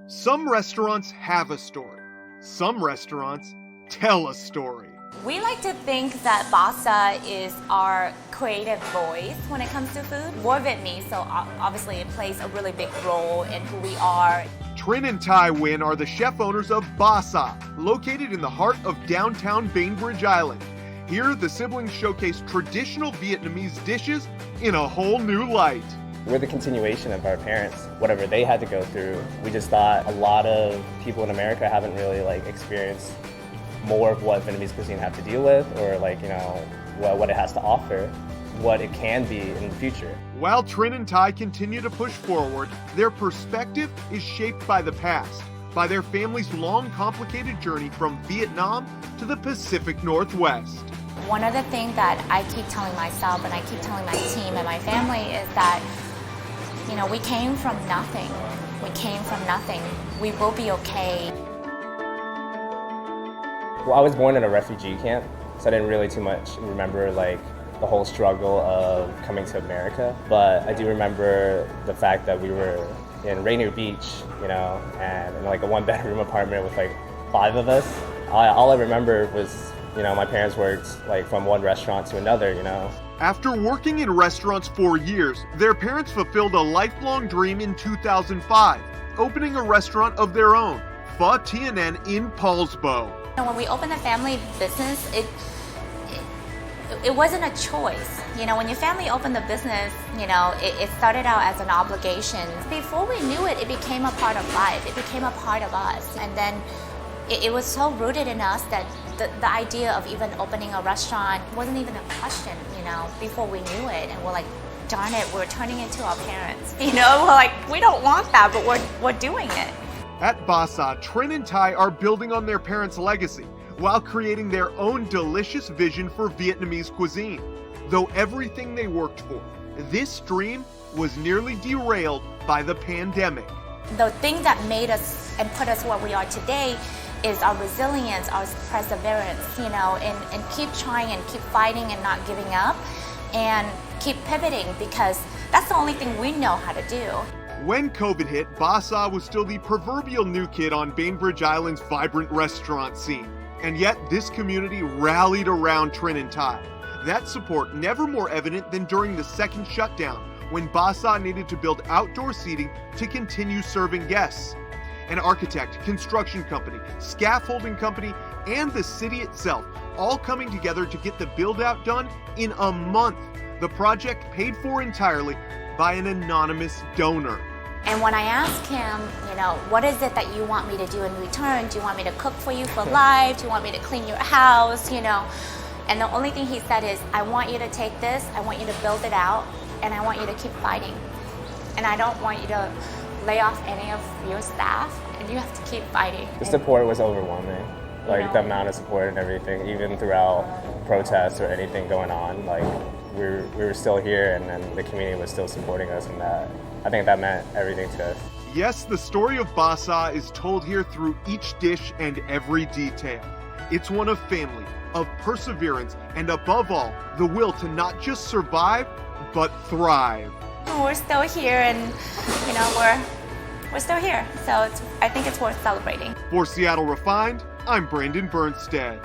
Some restaurants have a story. Some restaurants tell a story. We like to think that Basa is our creative voice when it comes to food. We're Vietnamese, so obviously it plays a really big role in who we are. Trinh and Nyugen are the chef owners of Basa, located in the heart of downtown Bainbridge Island. Here, the siblings showcase traditional Vietnamese dishes in a whole new light. We're the continuation of our parents. Whatever they had to go through, we just thought a lot of people in America haven't really experienced more of what Vietnamese cuisine have to deal with, or what it has to offer, what it can be in the future. While Trinh and Ty continue to push forward, their perspective is shaped by the past, by their family's long, complicated journey from Vietnam to the Pacific Northwest. One of the things that I keep telling myself and I keep telling my team and my family is that, we came from nothing. We came from nothing. We will be okay. Well, I was born in a refugee camp, so I didn't really too much remember the whole struggle of coming to America. But I do remember the fact that we were in Rainier Beach, and in a one-bedroom apartment with 5 of us. All I remember was, my parents worked from one restaurant to another, After working in restaurants for years, their parents fulfilled a lifelong dream in 2005, opening a restaurant of their own, Pho Tien in Paulsbo. When we opened the family business, it wasn't a choice. When your family opened the business, it started out as an obligation. Before we knew it, it became a part of life. It became a part of us. And then it was so rooted in us that the idea of even opening a restaurant wasn't even a question, before we knew it. And we're like, darn it, we're turning into our parents. We're like, we don't want that, but we're doing it. At Basa, Trinh and Ty are building on their parents' legacy while creating their own delicious vision for Vietnamese cuisine. Though everything they worked for, this dream was nearly derailed by the pandemic. The thing that made us and put us where we are today is our resilience, our perseverance, and keep trying and keep fighting and not giving up and keep pivoting, because that's the only thing we know how to do. When COVID hit, Basa was still the proverbial new kid on Bainbridge Island's vibrant restaurant scene. And yet, this community rallied around Trinh and Ty. That support never more evident than during the second shutdown, when Basa needed to build outdoor seating to continue serving guests. An architect, construction company, scaffolding company, and the city itself all coming together to get the build-out done in a month. The project paid for entirely by an anonymous donor. And when I asked him, what is it that you want me to do in return? Do you want me to cook for you for life? Do you want me to clean your house? And the only thing he said is, I want you to take this, I want you to build it out, and I want you to keep fighting. And I don't want you to lay off any of your staff, and you have to keep fighting. The support was overwhelming. The amount of support and everything, even throughout protests or anything going on, we were still here, and then the community was still supporting us, and I think that meant everything to us. Yes, the story of Basa is told here through each dish and every detail. It's one of family, of perseverance, and above all, the will to not just survive, but thrive. We're still here, and we're still here, so I think it's worth celebrating. For Seattle Refined, I'm Brandon Bernstead.